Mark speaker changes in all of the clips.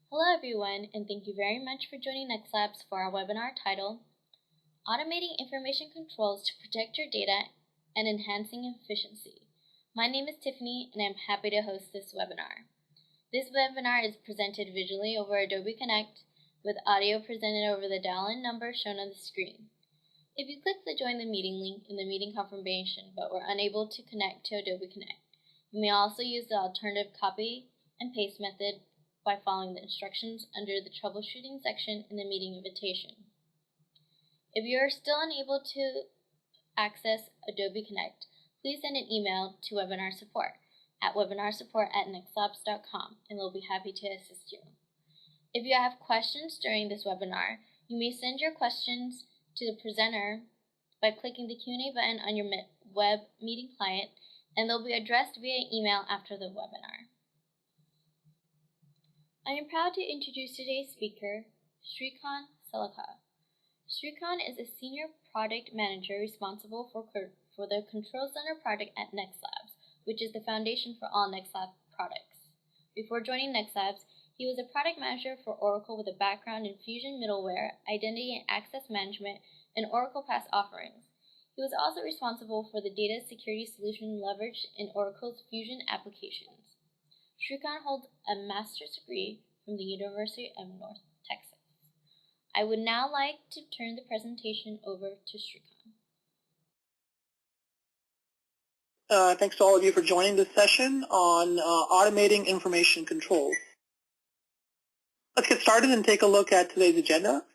Speaker 1: Hello everyone, and thank you very much for joining NextLabs for our webinar titled Automating Information Controls to Protect Your Data and Enhancing Efficiency. My name is Tiffany, and I'm happy to host this webinar. This webinar is presented visually over Adobe Connect, with audio presented over the dial-in number shown on the screen. If you click the Join the Meeting link in the meeting confirmation but were unable to connect to Adobe Connect, you may also use the alternative copy and paste method by following the instructions under the troubleshooting section in the meeting invitation. If you are still unable to access Adobe Connect, please send an email to webinar support at webinarsupport@nextlabs.com, and we'll be happy to assist you. If you have questions during this webinar, you may send your questions to the presenter by clicking the Q&A button on your web meeting client, and they'll be addressed via email after the webinar. I am proud to introduce today's speaker, Srikanth Salaka. Srikanth is a Senior Product Manager responsible for the Control Center project at NextLabs, which is the foundation for all NextLabs products. Before joining NextLabs, he was a product manager for Oracle with a background in Fusion middleware, identity and access management, and Oracle PaaS offerings. He was also responsible for the data security solution leveraged in Oracle's Fusion applications. Srikanth holds a master's degree from the University of North Texas. I would now like to turn the presentation over to Srikanth.
Speaker 2: Thanks to all of you for joining this session on automating information controls. Let's get started and take a look at today's agenda.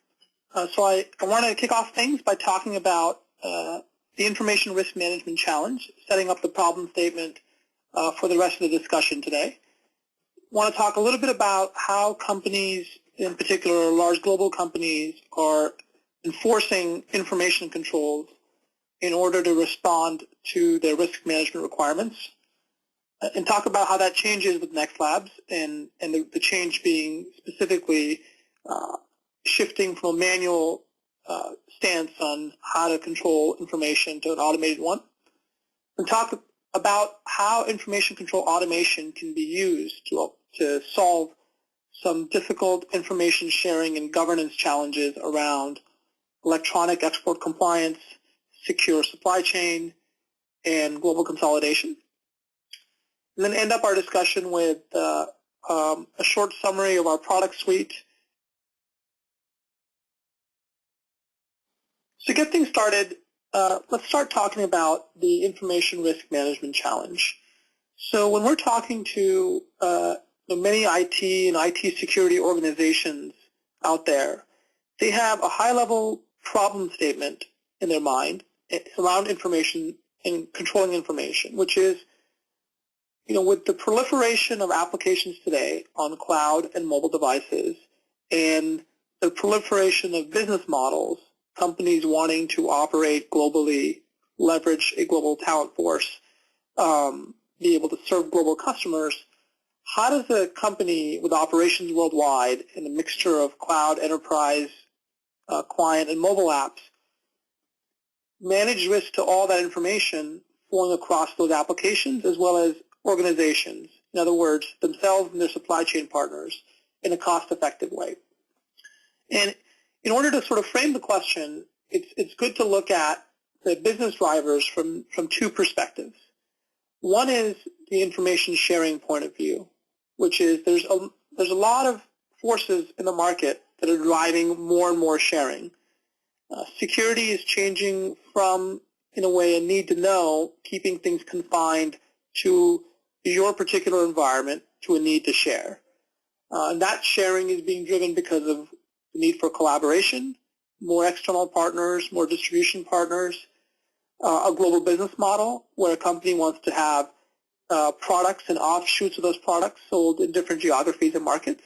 Speaker 2: So I want to kick off things by talking about the Information Risk Management Challenge, setting up the problem statement for the rest of the discussion today. I want to talk a little bit about how companies, in particular large global companies, are enforcing information controls in order to respond to their risk management requirements, and talk about how that changes with NextLabs, and the change being specifically shifting from a manual stance on how to control information to an automated one, and talk about how information control automation can be used to solve some difficult information sharing and governance challenges around electronic export compliance, secure supply chain, and global consolidation. And then end up our discussion with a short summary of our product suite. So to get things started, let's start talking about the Information Risk Management Challenge. So when we're talking to many IT and IT security organizations out there, they have a high-level problem statement in their mind around information and controlling information, which is, with the proliferation of applications today on cloud and mobile devices and the proliferation of business models, companies wanting to operate globally, leverage a global talent force, be able to serve global customers, how does a company with operations worldwide and a mixture of cloud, enterprise, client, and mobile apps manage risk to all that information flowing across those applications as well as organizations, in other words, themselves and their supply chain partners, in a cost-effective way? And in order to sort of frame the question, it's good to look at the business drivers from two perspectives. One is the information sharing point of view, which is there's a lot of forces in the market that are driving more and more sharing. Security is changing from, in a way, a need to know, keeping things confined to your particular environment, to a need to share. And that sharing is being driven because of the need for collaboration, more external partners, more distribution partners, a global business model where a company wants to have products and offshoots of those products sold in different geographies and markets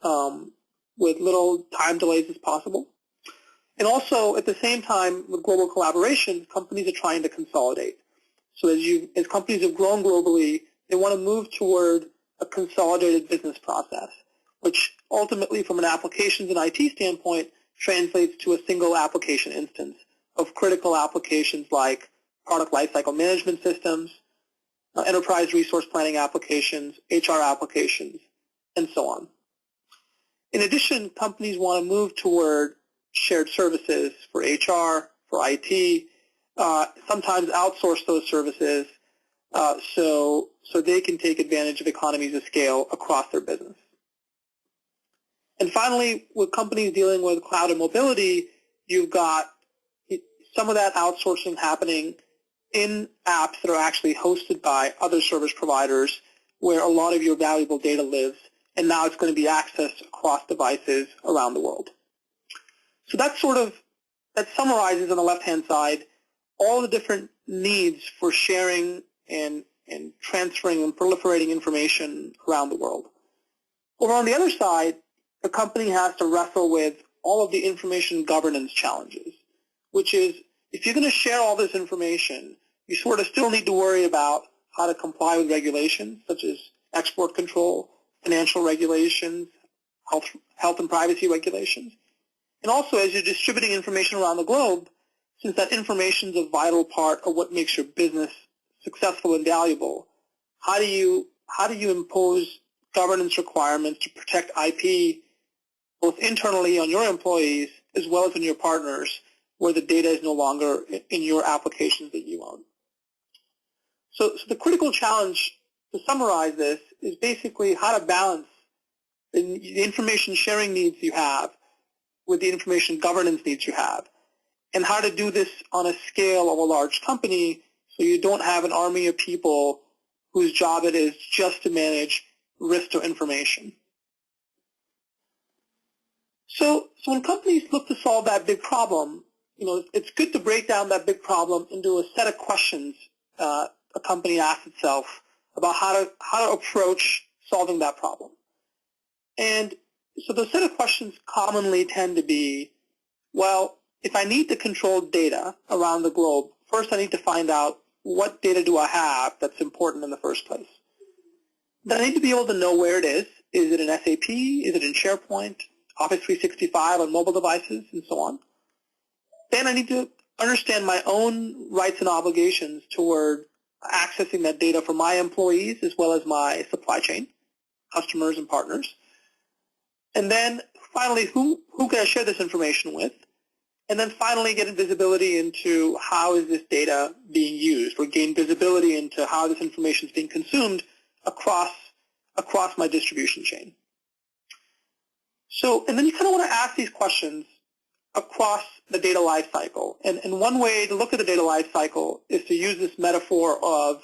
Speaker 2: with little time delays as possible. And also, at the same time, with global collaboration, companies are trying to consolidate. So as companies have grown globally, they want to move toward a consolidated business process, which ultimately, from an applications and IT standpoint, translates to a single application instance of critical applications like product lifecycle management systems, enterprise resource planning applications, HR applications, and so on. In addition, companies want to move toward shared services for HR, for IT, sometimes outsource those services so they can take advantage of economies of scale across their business. And finally, with companies dealing with cloud and mobility, you've got some of that outsourcing happening in apps that are actually hosted by other service providers where a lot of your valuable data lives, and now it's going to be accessed across devices around the world. So that summarizes on the left-hand side all the different needs for sharing and transferring and proliferating information around the world. Over on the other side, the company has to wrestle with all of the information governance challenges, which is if you're going to share all this information, you sort of still need to worry about how to comply with regulations such as export control, financial regulations, health and privacy regulations. And also, as you're distributing information around the globe, since that information is a vital part of what makes your business successful and valuable, how do you impose governance requirements to protect IP both internally on your employees as well as on your partners where the data is no longer in your applications that you own? So the critical challenge, to summarize this, is basically how to balance the information sharing needs you have with the information governance needs you have, and how to do this on a scale of a large company so you don't have an army of people whose job it is just to manage risk to information. So when companies look to solve that big problem, it's good to break down that big problem into a set of questions a company asks itself about how to approach solving that problem. And so the set of questions commonly tend to be, well, if I need to control data around the globe, first I need to find out what data do I have that's important in the first place. Then I need to be able to know where it is. Is it in SAP? Is it in SharePoint, Office 365 on mobile devices, and so on? Then I need to understand my own rights and obligations toward accessing that data for my employees as well as my supply chain, customers and partners. And then finally, who can I share this information with? And then finally, get visibility into how is this data being used, or gain visibility into how this information is being consumed across my distribution chain. So, and then you kind of want to ask these questions across the data lifecycle. And one way to look at the data lifecycle is to use this metaphor of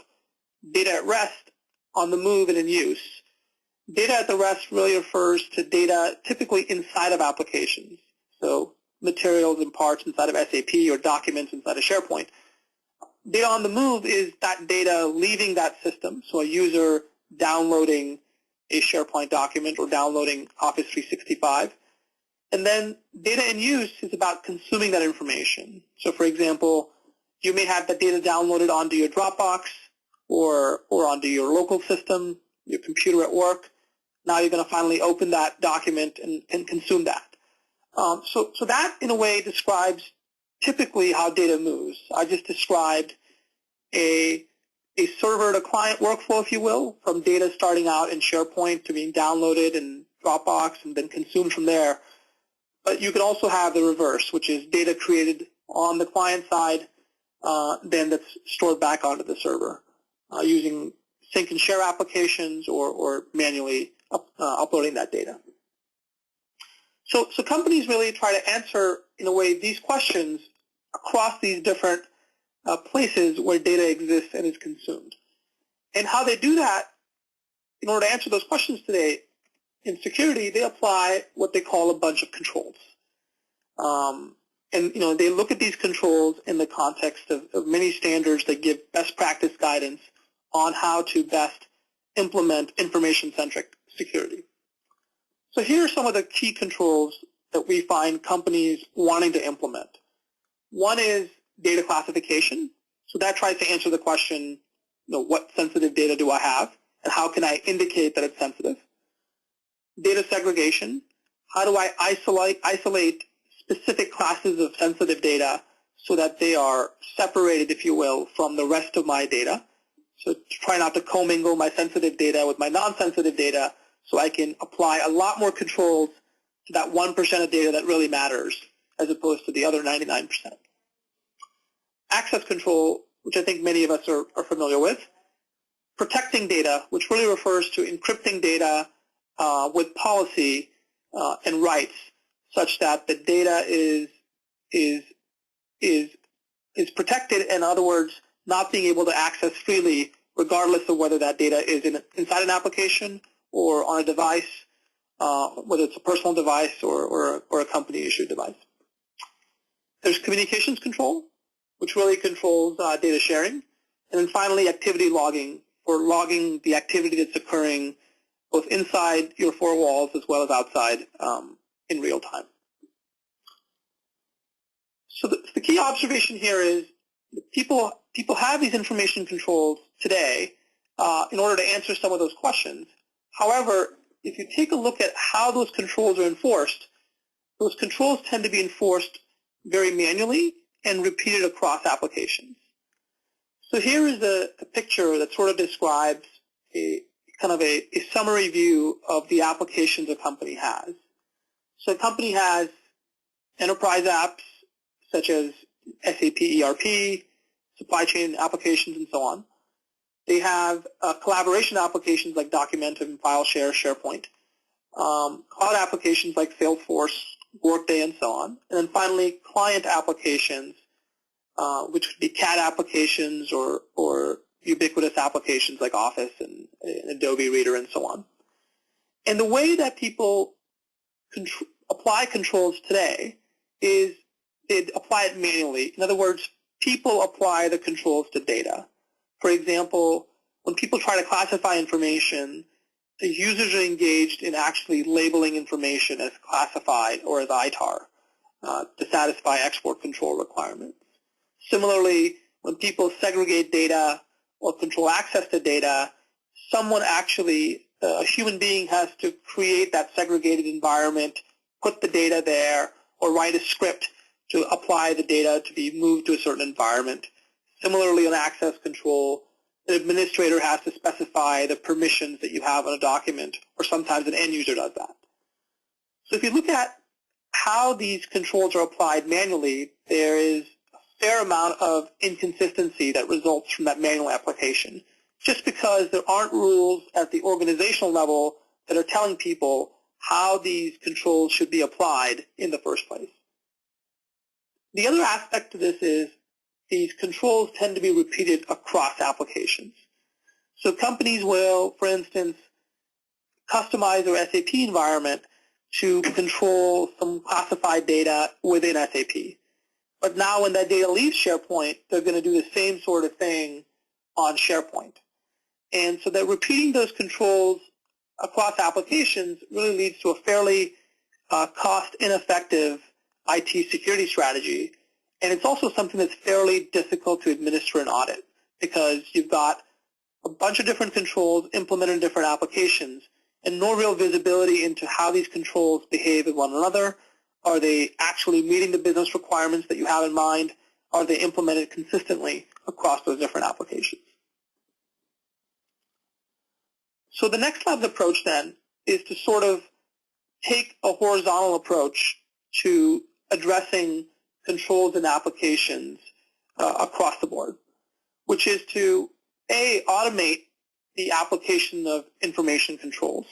Speaker 2: data at rest, on the move, and in use. Data at the rest really refers to data typically inside of applications, so materials and parts inside of SAP or documents inside of SharePoint. Data on the move is that data leaving that system, so a user downloading a SharePoint document or downloading Office 365. And then data in use is about consuming that information. So for example, you may have that data downloaded onto your Dropbox or onto your local system, your computer at work. Now you're going to finally open that document and consume that. So that, in a way, describes typically how data moves. I just described a server to client workflow, if you will, from data starting out in SharePoint to being downloaded in Dropbox and then consumed from there. But you could also have the reverse, which is data created on the client side, then that's stored back onto the server using sync and share applications or manually uploading that data. So companies really try to answer, in a way, these questions across these different places where data exists and is consumed. And how they do that, in order to answer those questions today, in security, they apply what they call a bunch of controls. And they look at these controls in the context of many standards that give best practice guidance on how to best implement information-centric security. So here are some of the key controls that we find companies wanting to implement. One is data classification. So that tries to answer the question, what sensitive data do I have, and how can I indicate that it's sensitive? Data segregation. How do I isolate specific classes of sensitive data so that they are separated, if you will, from the rest of my data? So try not to commingle my sensitive data with my non-sensitive data, so I can apply a lot more controls that 1% of data that really matters as opposed to the other 99%. Access control, which I think many of us are familiar with. Protecting data, which really refers to encrypting data with policy and rights, such that the data is protected. In other words, not being able to access freely, regardless of whether that data is inside an application or on a device, whether it's a personal device or a company-issued device. There's communications control, which really controls data sharing. And then finally, activity logging, for logging the activity that's occurring both inside your four walls as well as outside in real time. So the key observation here is people have these information controls today in order to answer some of those questions. However, if you take a look at how those controls are enforced, those controls tend to be enforced very manually and repeated across applications. So here is a picture that sort of describes a summary view of the applications a company has. So a company has enterprise apps such as SAP ERP, supply chain applications, and so on. They have collaboration applications like Documentum, FileShare, SharePoint, cloud applications like Salesforce, Workday, and so on. And then finally, client applications, which could be CAD applications or ubiquitous applications like Office and Adobe Reader and so on. And the way that people apply controls today is they apply it manually. In other words, people apply the controls to data. For example, when people try to classify information, the users are engaged in actually labeling information as classified or as ITAR to satisfy export control requirements. Similarly, when people segregate data or control access to data, someone actually, a human being, has to create that segregated environment, put the data there, or write a script to apply the data to be moved to a certain environment. Similarly, on access control, the administrator has to specify the permissions that you have on a document, or sometimes an end user does that. So if you look at how these controls are applied manually, there is a fair amount of inconsistency that results from that manual application, just because there aren't rules at the organizational level that are telling people how these controls should be applied in the first place. The other aspect to this is these controls tend to be repeated across applications. So companies will, for instance, customize their SAP environment to control some classified data within SAP. But now when that data leaves SharePoint, they're going to do the same sort of thing on SharePoint. And so that repeating those controls across applications really leads to a fairly cost-ineffective IT security strategy. And it's also something that's fairly difficult to administer and audit, because you've got a bunch of different controls implemented in different applications and no real visibility into how these controls behave with one another. Are they actually meeting the business requirements that you have in mind? Are they implemented consistently across those different applications? So the NextLabs approach then is to sort of take a horizontal approach to addressing controls and applications across the board, which is to, A, automate the application of information controls.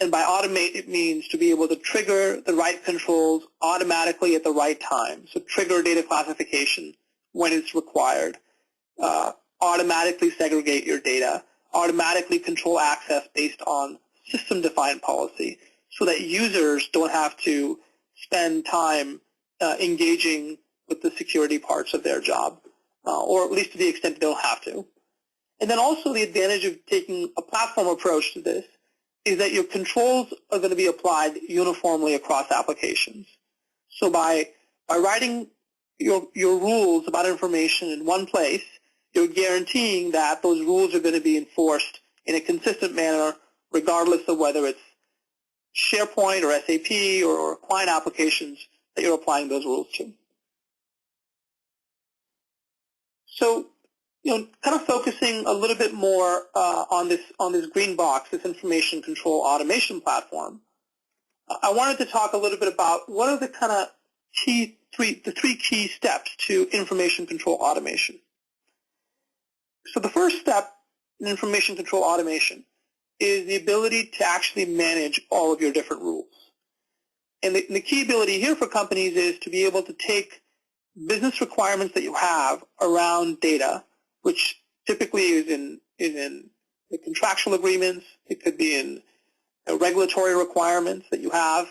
Speaker 2: And by automate, it means to be able to trigger the right controls automatically at the right time. So trigger data classification when it's required, automatically segregate your data, automatically control access based on system-defined policy so that users don't have to spend time engaging with the security parts of their job, or at least to the extent they don't have to. And then also the advantage of taking a platform approach to this is that your controls are going to be applied uniformly across applications. So by writing your rules about information in one place, you're guaranteeing that those rules are going to be enforced in a consistent manner regardless of whether it's SharePoint or SAP or client applications that you're applying those rules to. So, kind of focusing a little bit more on this green box, this information control automation platform. I wanted to talk a little bit about what are the kind of three key steps to information control automation. So the first step in information control automation is the ability to actually manage all of your different rules. And the key ability here for companies is to be able to take business requirements that you have around data, which typically is in the contractual agreements. It could be in regulatory requirements that you have.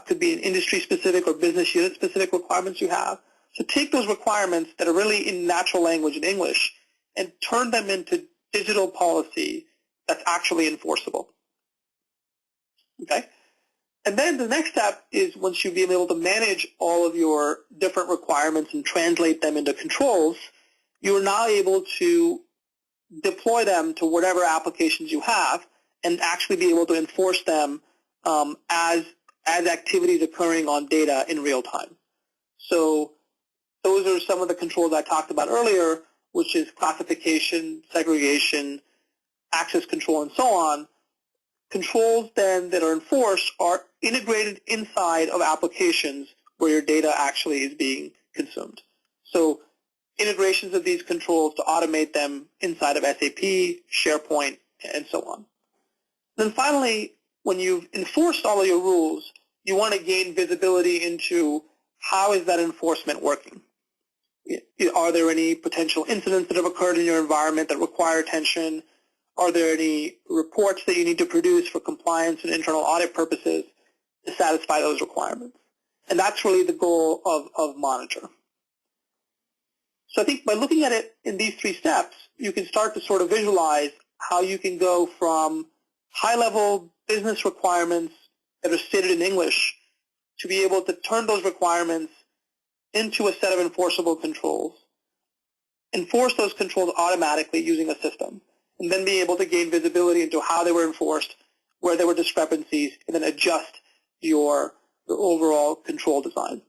Speaker 2: Could be in industry-specific or business unit-specific requirements you have. So take those requirements that are really in natural language in English and turn them into digital policy that's actually enforceable. Okay? And then the next step is once you've been able to manage all of your different requirements and translate them into controls, you are now able to deploy them to whatever applications you have and actually be able to enforce them as activities occurring on data in real time. So those are some of the controls I talked about earlier, which is classification, segregation, access control, and so on. Controls then that are enforced are integrated inside of applications where your data actually is being consumed. So integrations of these controls to automate them inside of SAP, SharePoint, and so on. Then finally, when you've enforced all of your rules, you want to gain visibility into how is that enforcement working. Are there any potential incidents that have occurred in your environment that require attention? Are there any reports that you need to produce for compliance and internal audit purposes to satisfy those requirements? And that's really the goal of Monitor. So I think by looking at it in these three steps, you can start to sort of visualize how you can go from high-level business requirements that are stated in English to be able to turn those requirements into a set of enforceable controls, enforce those controls automatically using a system, and then be able to gain visibility into how they were enforced, where there were discrepancies, and then adjust your overall control design.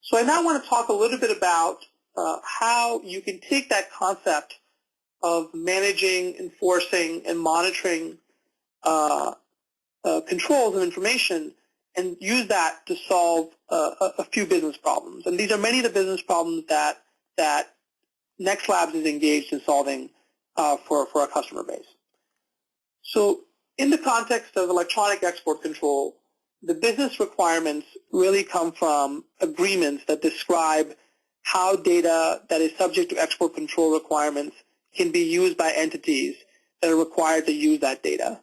Speaker 2: So I now want to talk a little bit about how you can take that concept of managing, enforcing, and monitoring controls and information and use that to solve a few business problems. And these are many of the business problems that NextLabs is engaged in solving for our customer base. So in the context of electronic export control, the business requirements really come from agreements that describe how data that is subject to export control requirements can be used by entities that are required to use that data.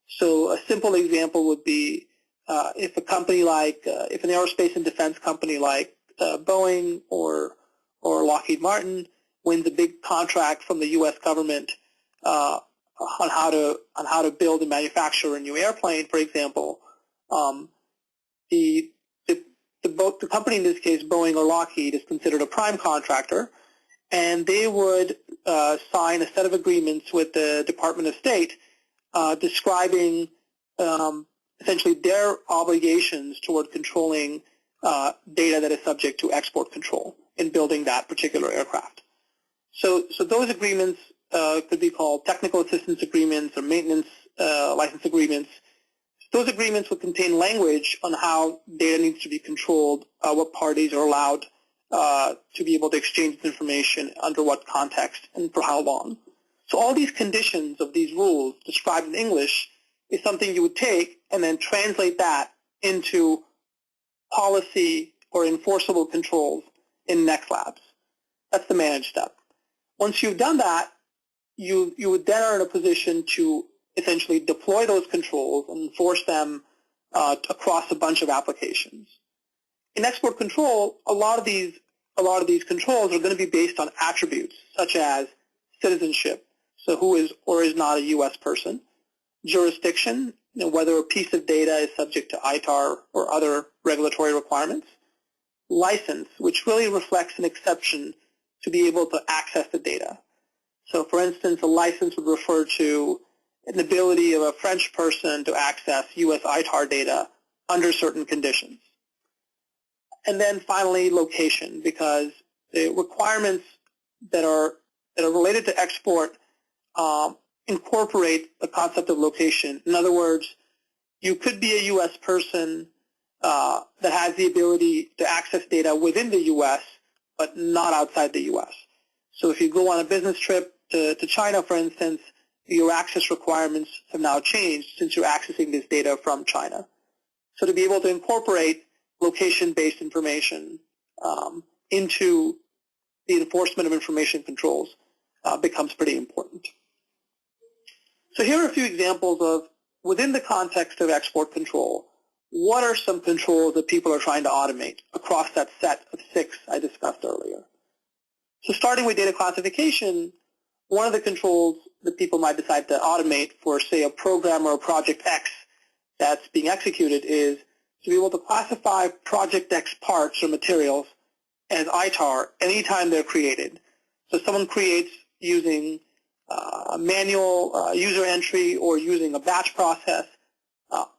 Speaker 2: So a simple example would be if a company like, if an aerospace and defense company like Boeing or Lockheed Martin wins a big contract from the U.S. government on how to build and manufacture a new airplane, for example, the company in this case, Boeing or Lockheed, is considered a prime contractor, and they would sign a set of agreements with the Department of State describing essentially their obligations toward controlling data that is subject to export control in building that particular aircraft. So those agreements could be called technical assistance agreements or maintenance license agreements. Those agreements would contain language on how data needs to be controlled, what parties are allowed to be able to exchange this information, under what context, and for how long. So all these conditions of these rules described in English is something you would take and then translate that into policy or enforceable controls in NextLabs. That's the manage step. Once you've done that, you would then are in a position to essentially deploy those controls and enforce them across a bunch of applications. In export control, a lot of these controls are going to be based on attributes such as citizenship, so who is or is not a U.S. person, jurisdiction, whether a piece of data is subject to ITAR or other regulatory requirements, license, which really reflects an exception to be able to access the data. So for instance, a license would refer to an ability of a French person to access U.S. ITAR data under certain conditions. And then finally, location, because the requirements that are related to export incorporate the concept of location. In other words, you could be a U.S. person that has the ability to access data within the U.S., but not outside the U.S. So if you go on a business trip to China, for instance, your access requirements have now changed since you're accessing this data from China. So to be able to incorporate location-based information into the enforcement of information controls becomes pretty important. So here are a few examples of, within the context of export control, what are some controls that people are trying to automate across that set of 6 I discussed earlier. So starting with data classification, one of the controls that people might decide to automate for, say, a program or a project X that's being executed is to be able to classify project X parts or materials as ITAR anytime they're created. So someone creates using manual user entry or using a batch process,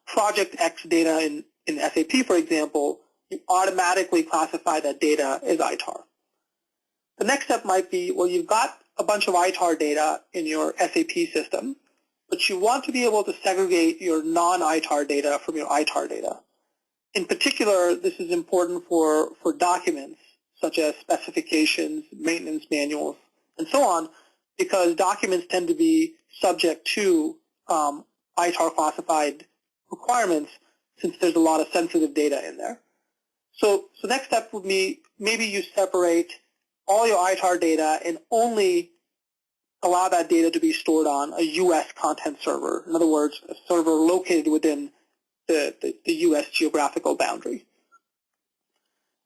Speaker 2: project X data in SAP, for example, you automatically classify that data as ITAR. The next step might be, well, you've got a bunch of ITAR data in your SAP system, but you want to be able to segregate your non-ITAR data from your ITAR data. In particular, this is important for documents such as specifications, maintenance manuals, and so on, because documents tend to be subject to ITAR classified requirements since there's a lot of sensitive data in there. So next step would be maybe you separate all your ITAR data and only allow that data to be stored on a U.S. content server. In other words, a server located within the U.S. geographical boundary.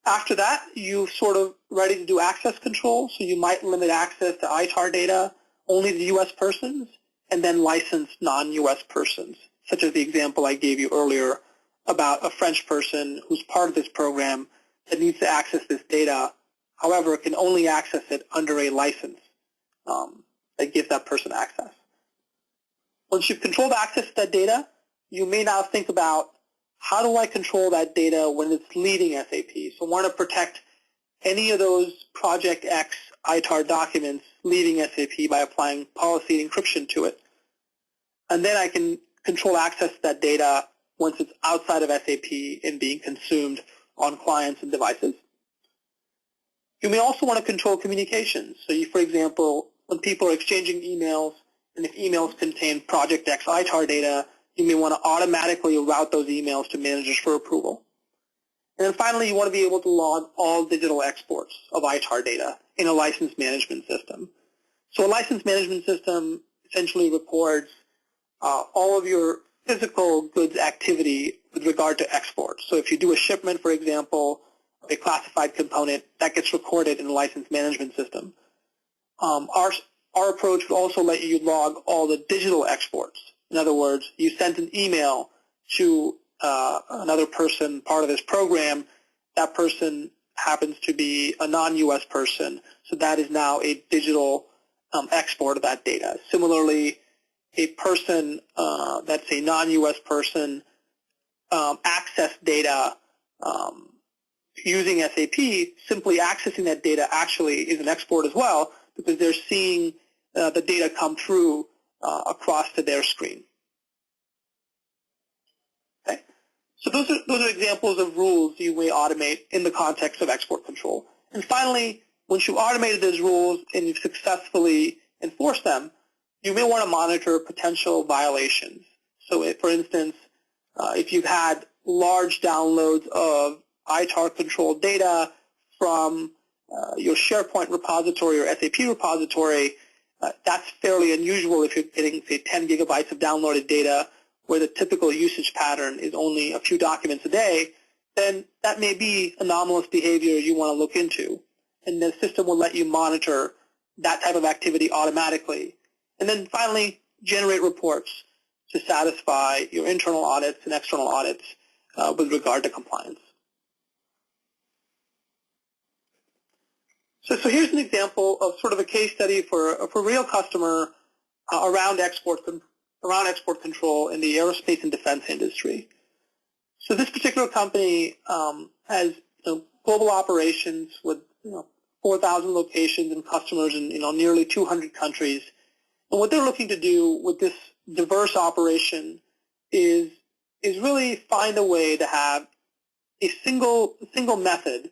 Speaker 2: After that, you're sort of ready to do access control, so you might limit access to ITAR data only to U.S. persons and then license non-U.S. persons, such as the example I gave you earlier about a French person who's part of this program that needs to access this data, however, can only access it under a license that gives that person access. Once you've controlled access to that data, you may now think about, how do I control that data when it's leaving SAP? So I want to protect any of those Project X ITAR documents leaving SAP by applying policy encryption to it. And then I can control access to that data once it's outside of SAP and being consumed on clients and devices. You may also want to control communications. So you, for example, when people are exchanging emails, and if emails contain Project X ITAR data, you may want to automatically route those emails to managers for approval. And then finally, you want to be able to log all digital exports of ITAR data in a license management system. So a license management system essentially records all of your physical goods activity with regard to exports. So if you do a shipment, for example, of a classified component, that gets recorded in the license management system. Our approach would also let you log all the digital exports. In other words, you sent an email to another person, part of this program. That person happens to be a non-U.S. person, so that is now a digital export of that data. Similarly, a person that's a non-U.S. person access data using SAP, simply accessing that data actually is an export as well, because they're seeing the data come through across to their screen. Okay, so those are examples of rules you may automate in the context of export control. And finally, once you've automated those rules and you've successfully enforced them, you may want to monitor potential violations. So, for instance, if you've had large downloads of ITAR-controlled data from your SharePoint repository or SAP repository, that's fairly unusual if you're getting, say, 10 gigabytes of downloaded data where the typical usage pattern is only a few documents a day, then that may be anomalous behavior you want to look into. And the system will let you monitor that type of activity automatically. And then finally, generate reports to satisfy your internal audits and external audits with regard to compliance. So here's an example of sort of a case study for a real customer around export control in the aerospace and defense industry. So this particular company has global operations with 4,000 locations and customers in nearly 200 countries. And what they're looking to do with this diverse operation is really find a way to have a single method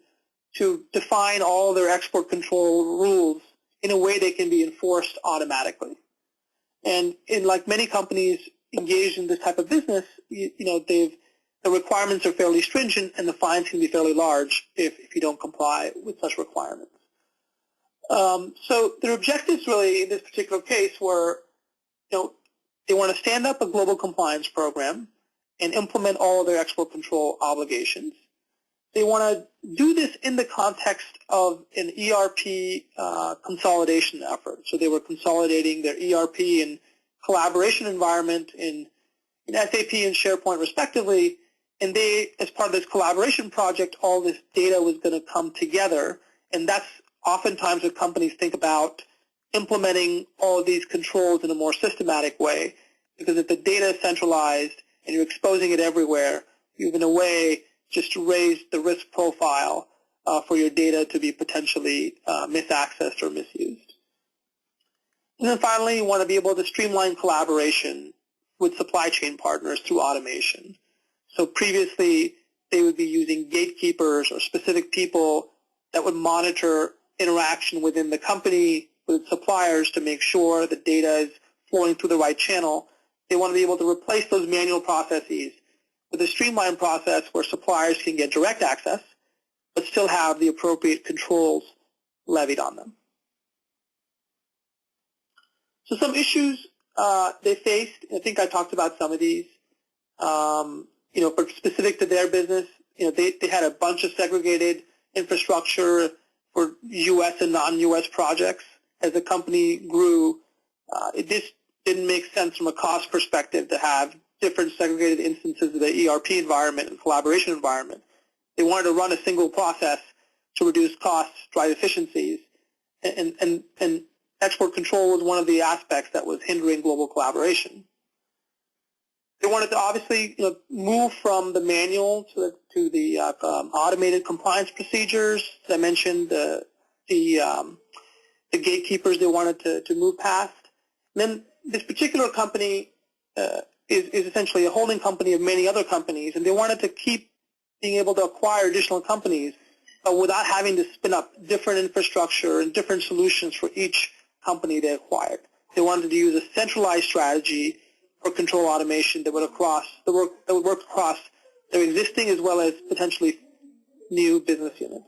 Speaker 2: to define all their export control rules in a way they can be enforced automatically. And in like many companies engaged in this type of business, the requirements are fairly stringent and the fines can be fairly large if you don't comply with such requirements. So their objectives really in this particular case were, they want to stand up a global compliance program and implement all of their export control obligations. They want to do this in the context of an ERP consolidation effort. So they were consolidating their ERP and collaboration environment in SAP and SharePoint respectively, and they, as part of this collaboration project, all this data was going to come together, and that's oftentimes what companies think about implementing all of these controls in a more systematic way, because if the data is centralized and you're exposing it everywhere, you've in a way just raised the risk profile for your data to be potentially misaccessed or misused. And then finally, you want to be able to streamline collaboration with supply chain partners through automation. So previously, they would be using gatekeepers or specific people that would monitor interaction within the company with suppliers to make sure the data is flowing through the right channel. They want to be able to replace those manual processes with a streamlined process where suppliers can get direct access but still have the appropriate controls levied on them. So some issues they faced, I think I talked about some of these, for specific to their business, they had a bunch of segregated infrastructure for U.S. and non-U.S. projects. As the company grew, it just didn't make sense from a cost perspective to have different segregated instances of the ERP environment and collaboration environment. They wanted to run a single process to reduce costs, drive efficiencies, and export control was one of the aspects that was hindering global collaboration. They wanted to obviously move from the manual to the automated compliance procedures. As I mentioned, the gatekeepers they wanted to move past. And then this particular company is essentially a holding company of many other companies, and they wanted to keep being able to acquire additional companies without having to spin up different infrastructure and different solutions for each company they acquired. They wanted to use a centralized strategy for control automation that would work across their existing as well as potentially new business units.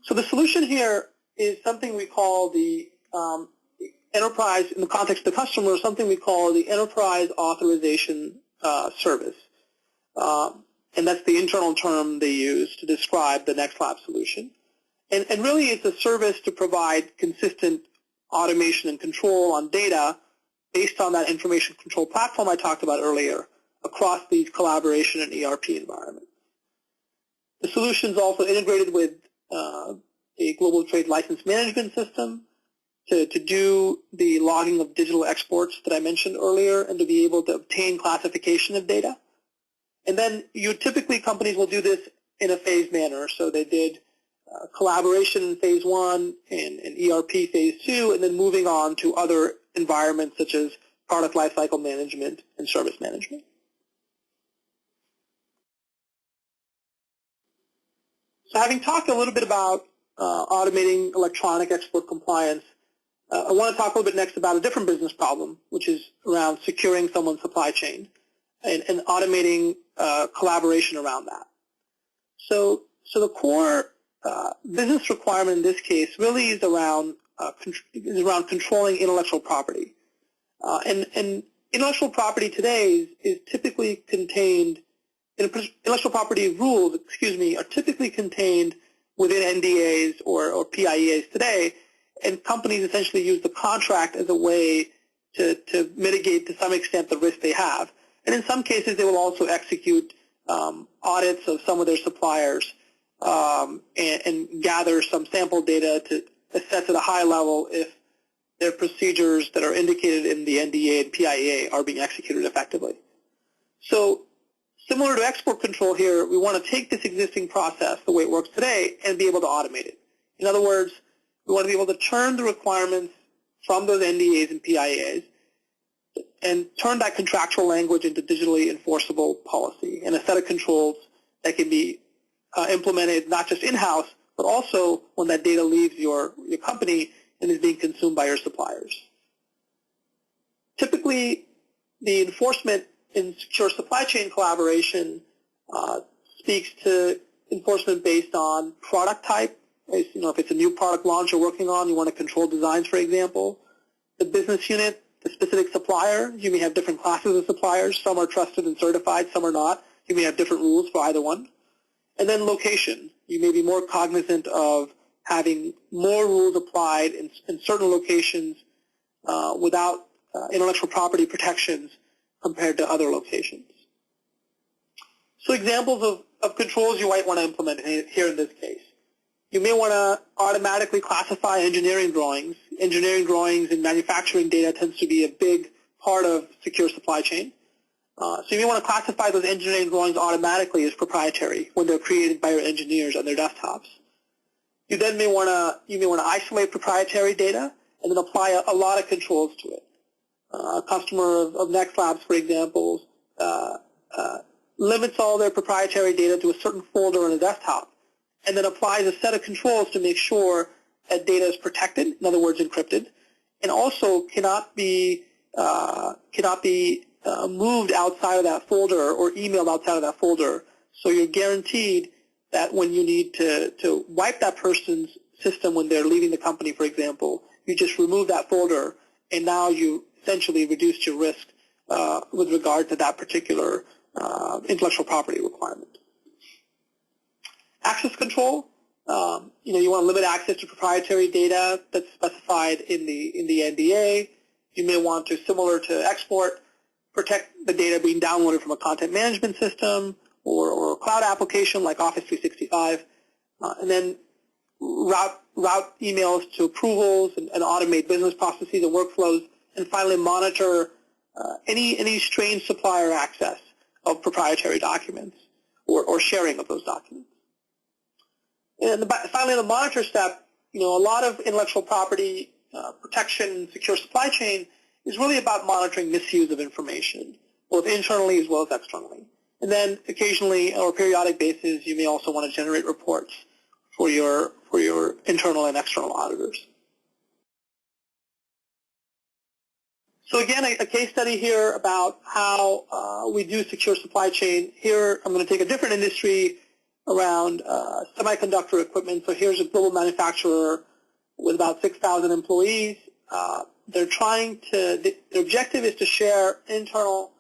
Speaker 2: So the solution here is something we call the enterprise, in the context of the customer, something we call the enterprise authorization service. And that's the internal term they use to describe the NextLabs solution. And really it's a service to provide consistent automation and control on data based on that information control platform I talked about earlier across these collaboration and ERP environments. The solution is also integrated with a global trade license management system to do the logging of digital exports that I mentioned earlier and to be able to obtain classification of data. And then companies will do this in a phased manner. So they did collaboration in phase 1 and ERP phase 2, and then moving on to other environments such as product lifecycle management and service management. So having talked a little bit about automating electronic export compliance, I want to talk a little bit next about a different business problem, which is around securing someone's supply chain and automating collaboration around that. So the core business requirement in this case really is around controlling intellectual property. And intellectual property today is typically contained, intellectual property rules, are typically contained within NDAs or PIEAs today, and companies essentially use the contract as a way to mitigate to some extent the risk they have. And in some cases, they will also execute audits of some of their suppliers and gather some sample data to assess at a high level if their procedures that are indicated in the NDA and PIEA are being executed effectively. So similar to export control here, we want to take this existing process, the way it works today, and be able to automate it. In other words, we want to be able to turn the requirements from those NDAs and PIAs and turn that contractual language into digitally enforceable policy and a set of controls that can be implemented not just in-house, but also when that data leaves your company and is being consumed by your suppliers. Typically, the enforcement in secure supply chain collaboration speaks to enforcement based on product type. If it's a new product launch you're working on, you want to control designs, for example. The business unit, the specific supplier, you may have different classes of suppliers. Some are trusted and certified, some are not. You may have different rules for either one. And then location. You may be more cognizant of having more rules applied in certain locations without intellectual property protections compared to other locations. So examples of controls you might want to implement here in this case. You may want to automatically classify engineering drawings. Engineering drawings and manufacturing data tends to be a big part of secure supply chain. So you may want to classify those engineering drawings automatically as proprietary when they're created by your engineers on their desktops. You then may want to isolate proprietary data and then apply a lot of controls to it. A customer of NextLabs, for example, limits all their proprietary data to a certain folder on a desktop and then applies a set of controls to make sure that data is protected, in other words, encrypted, and also cannot be moved outside of that folder or emailed outside of that folder. So you're guaranteed that when you need to wipe that person's system when they're leaving the company, for example, you just remove that folder, and now you essentially reduced your risk with regard to that particular intellectual property requirement. Access control. You want to limit access to proprietary data that's specified in the NDA. You may want to, similar to export, protect the data being downloaded from a content management system or a cloud application like Office 365, and then route emails to approvals and automate business processes and workflows, and finally monitor any strange supplier access of proprietary documents or sharing of those documents. And finally, the monitor step, a lot of intellectual property protection and secure supply chain is really about monitoring misuse of information, both internally as well as externally. And then occasionally, or periodic basis, you may also want to generate reports for your internal and external auditors. So again, a case study here about how we do secure supply chain. Here, I'm going to take a different industry around semiconductor equipment. So here's a global manufacturer with about 6,000 employees. Their objective is to share internal,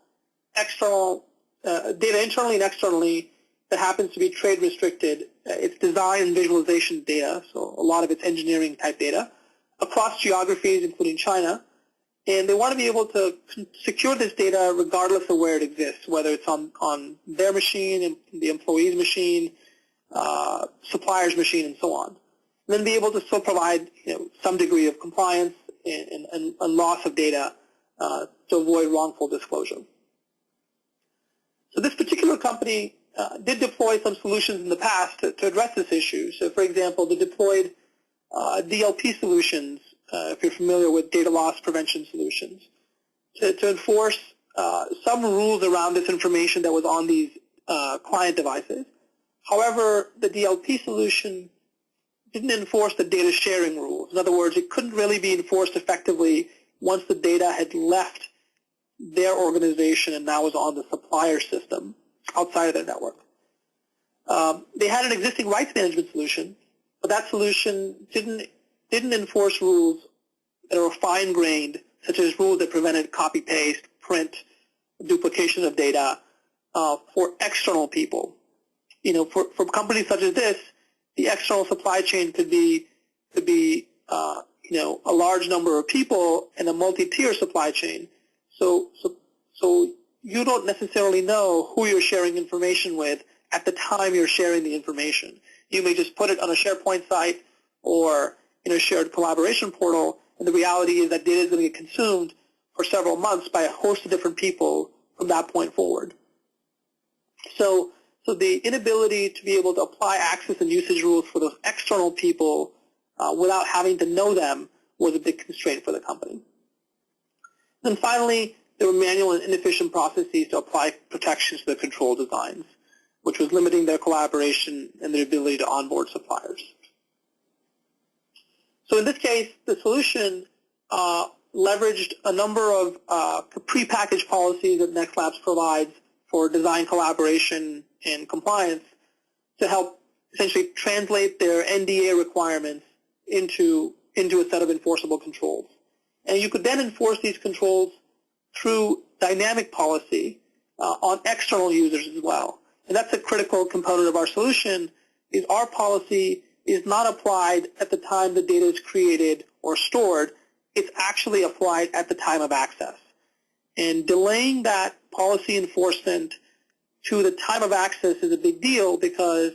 Speaker 2: external data internally and externally that happens to be trade restricted. It's design and visualization data, so a lot of it's engineering type data, across geographies, including China. And they want to be able to secure this data regardless of where it exists, whether it's on their machine, the employee's machine, supplier's machine, and so on. And then be able to still provide some degree of compliance and loss of data to avoid wrongful disclosure. So this particular company did deploy some solutions in the past to address this issue. So for example, they deployed DLP solutions, if you're familiar with data loss prevention solutions, to enforce some rules around this information that was on these client devices. However, the DLP solution didn't enforce the data sharing rules. In other words, it couldn't really be enforced effectively once the data had left their organization and now was on the supplier system outside of their network. They had an existing rights management solution, but that solution didn't enforce rules that are fine-grained, such as rules that prevented copy-paste, print, duplication of data for external people. For companies such as this, the external supply chain could be a large number of people and a multi-tier supply chain. So you don't necessarily know who you're sharing information with at the time you're sharing the information. You may just put it on a SharePoint site or in a shared collaboration portal, and the reality is that data is going to get consumed for several months by a host of different people from that point forward. So the inability to be able to apply access and usage rules for those external people without having to know them was a big constraint for the company. Then finally, there were manual and inefficient processes to apply protections to the control designs, which was limiting their collaboration and their ability to onboard suppliers. So in this case, the solution leveraged a number of prepackaged policies that NextLabs provides for design collaboration and compliance to help essentially translate their NDA requirements into a set of enforceable controls. And you could then enforce these controls through dynamic policy on external users as well. And that's a critical component of our solution, is our policy is not applied at the time the data is created or stored. It's actually applied at the time of access. And delaying that policy enforcement to the time of access is a big deal because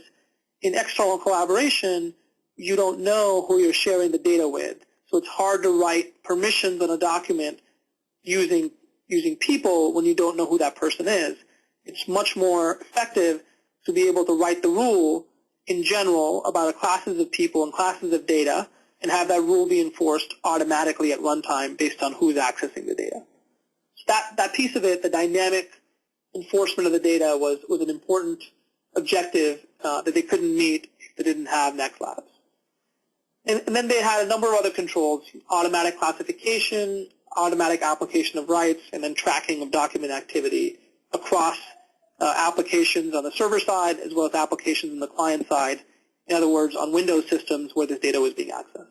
Speaker 2: in external collaboration, you don't know who you're sharing the data with. So it's hard to write permissions on a document using people when you don't know who that person is. It's much more effective to be able to write the rule in general about classes of people and classes of data and have that rule be enforced automatically at runtime based on who's accessing the data. So that piece of it, the dynamic enforcement of the data, was an important objective that they couldn't meet if they didn't have NextLabs. And then they had a number of other controls: automatic classification, automatic application of rights, and then tracking of document activity across applications on the server side as well as applications on the client side. In other words, on Windows systems where this data was being accessed.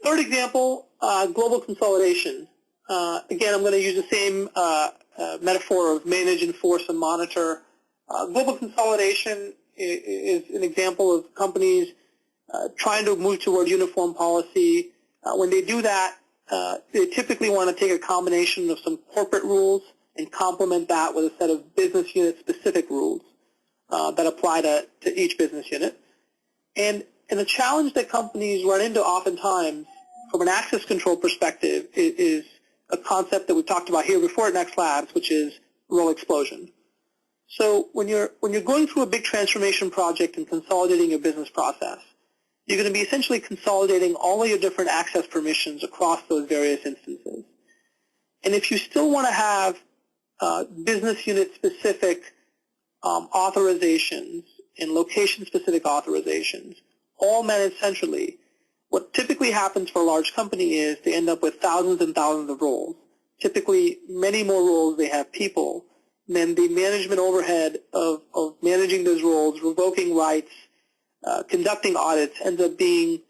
Speaker 2: Third example, global consolidation. Again, I'm going to use the same metaphor of manage, enforce, and monitor. Global consolidation is an example of companies trying to move toward uniform policy. When they do that, they typically want to take a combination of some corporate rules and complement that with a set of business unit specific rules that apply to each business unit. And the challenge that companies run into oftentimes from an access control perspective is a concept that we've talked about here before at NextLabs, which is role explosion. So when you're going through a big transformation project and consolidating your business process, you're going to be essentially consolidating all of your different access permissions across those various instances. And if you still want to have business unit specific authorizations and location specific authorizations all managed centrally, what typically happens for a large company is they end up with thousands and thousands of roles. Typically many more roles they have people. And then the management overhead of managing those roles, revoking rights, conducting audits ends up being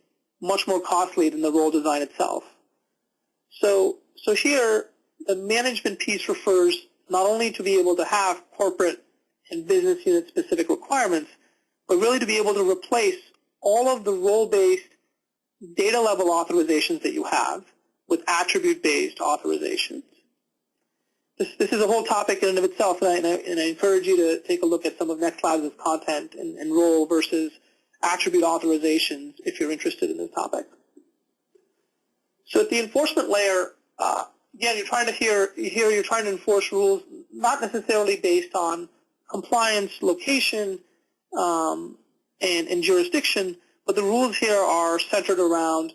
Speaker 2: much more costly than the role design itself. So here, the management piece refers not only to be able to have corporate and business unit specific requirements, but really to be able to replace all of the role-based data level authorizations that you have with attribute-based authorizations. This is a whole topic in and of itself, and I encourage you to take a look at some of NextLabs' content and role versus attribute authorizations if you're interested in this topic. So at the enforcement layer, again, you're trying to enforce rules not necessarily based on compliance, location, and jurisdiction, but the rules here are centered around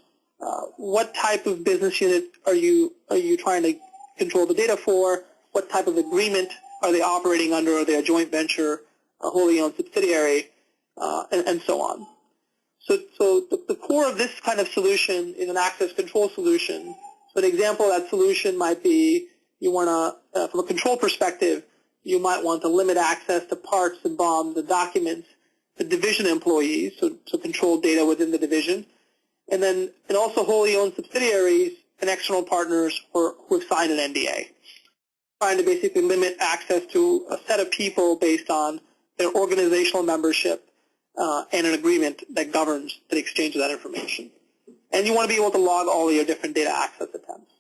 Speaker 2: what type of business unit are you trying to control the data for, what type of agreement are they operating under, are they a joint venture, a wholly owned subsidiary, and so on. So the core of this kind of solution is an access control solution. So an example of that solution might be you want to, from a control perspective, you might want to limit access to parts and BOMs and documents to division employees, so control data within the division, and also wholly owned subsidiaries and external partners who have signed an NDA. Trying to basically limit access to a set of people based on their organizational membership and an agreement that governs the exchange of that information. And you want to be able to log all of your different data access attempts.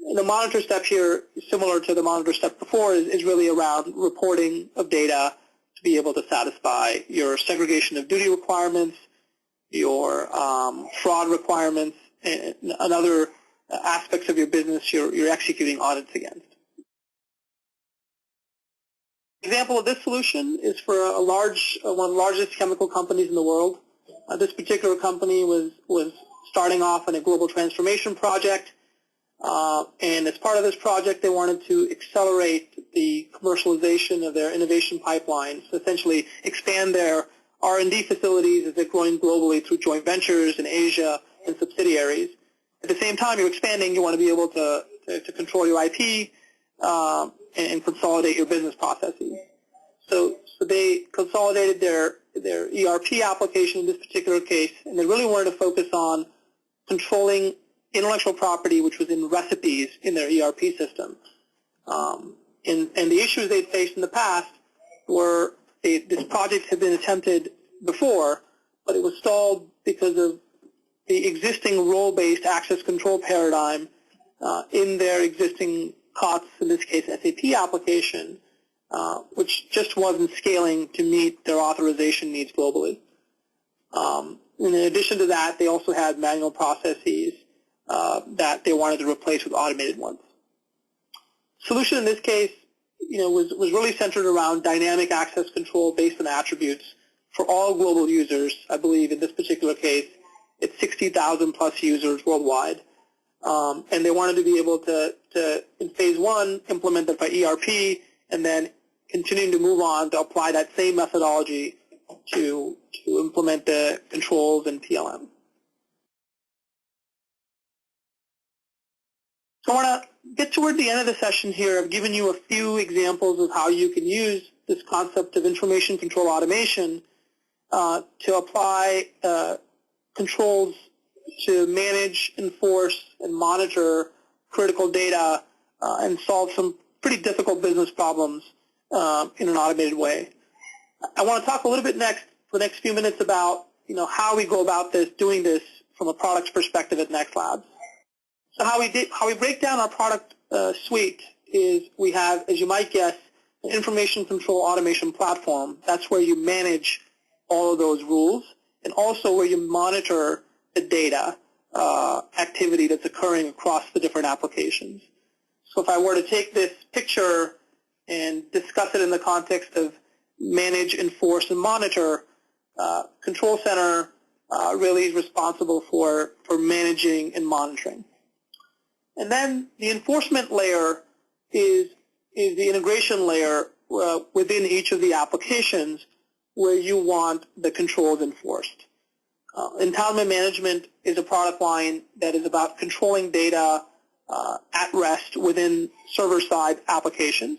Speaker 2: And the monitor step here, similar to the monitor step before, is really around reporting of data to be able to satisfy your segregation of duty requirements, your fraud requirements, and other aspects of your business you're executing audits against. Example of this solution is for a large, one of the largest chemical companies in the world. This particular company was starting off on a global transformation project, and as part of this project, they wanted to accelerate the commercialization of their innovation pipelines, essentially expand their R&D facilities as they're growing globally through joint ventures in Asia and subsidiaries. At the same time you're expanding, you want to be able to control your IP and consolidate your business processes. So they consolidated their ERP application in this particular case, and they really wanted to focus on controlling intellectual property, which was in recipes in their ERP system. And the issues they'd faced in the past were this project had been attempted before, but it was stalled because of the existing role-based access control paradigm in their existing COTS, in this case SAP application, which just wasn't scaling to meet their authorization needs globally. In addition to that, they also had manual processes that they wanted to replace with automated ones. Solution in this case, was really centered around dynamic access control based on attributes for all global users. I believe in this particular case, it's 60,000 plus users worldwide. And they wanted to be able to, in phase one, implement that by ERP, and then continuing to move on to apply that same methodology to implement the controls in PLM. So I want to get toward the end of the session here. I've given you a few examples of how you can use this concept of information control automation to apply controls to manage, enforce, and monitor critical data and solve some pretty difficult business problems in an automated way. I want to talk a little bit for the next few minutes about how we go about doing this from a product's perspective at NextLabs. So how we break down our product suite is we have, as you might guess, an information control automation platform. That's where you manage all of those rules, and also where you monitor the data activity that's occurring across the different applications. So if I were to take this picture and discuss it in the context of manage, enforce, and monitor, Control Center really is responsible for managing and monitoring. And then the enforcement layer is the integration layer within each of the applications where you want the controls enforced. Entitlement management is a product line that is about controlling data at rest within server-side applications.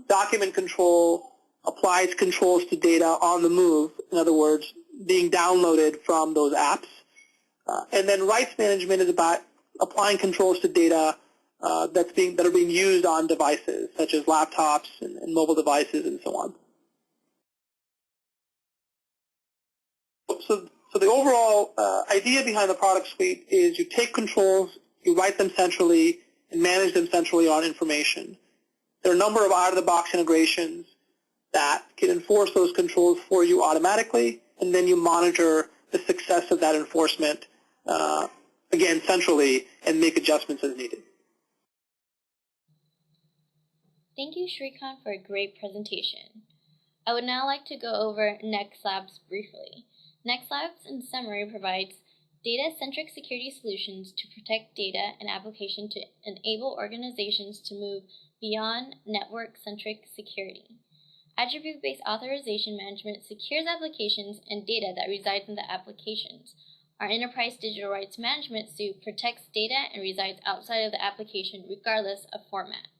Speaker 2: Document control applies controls to data on the move, in other words, being downloaded from those apps. And then rights management is about applying controls to data that are being used on devices, such as laptops and mobile devices and so on. So the overall idea behind the product suite is you take controls, you write them centrally, and manage them centrally on information. There are a number of out-of-the-box integrations that can enforce those controls for you automatically, and then you monitor the success of that enforcement, again, centrally, and make adjustments as needed.
Speaker 1: Thank you, Shrikant, for a great presentation. I would now like to go over NextLabs briefly. NextLabs, in summary, provides data-centric security solutions to protect data and application to enable organizations to move beyond network-centric security. Attribute-based authorization management secures applications and data that resides in the applications. Our enterprise digital rights management suite protects data and resides outside of the application regardless of format.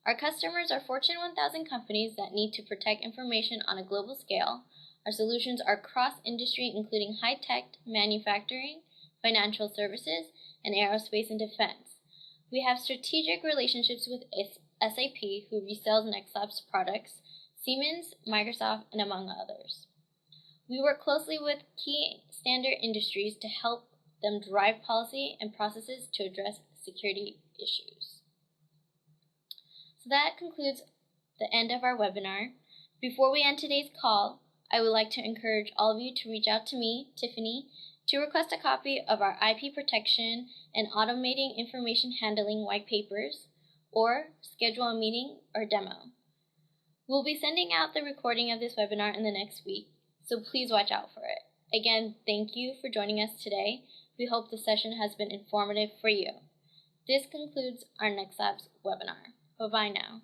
Speaker 1: Our customers are Fortune 1000 companies that need to protect information on a global scale. Our solutions are cross-industry, including high-tech, manufacturing, financial services, and aerospace and defense. We have strategic relationships with SAP, who resells NextLabs products, Siemens, Microsoft, and among others. We work closely with key standard industries to help them drive policy and processes to address security issues. So that concludes the end of our webinar. Before we end today's call, I would like to encourage all of you to reach out to me, Tiffany, to request a copy of our IP protection and automating information handling white papers, or schedule a meeting or demo. We'll be sending out the recording of this webinar in the next week, so please watch out for it. Again, thank you for joining us today. We hope the session has been informative for you. This concludes our NextLabs webinar. Bye-bye now.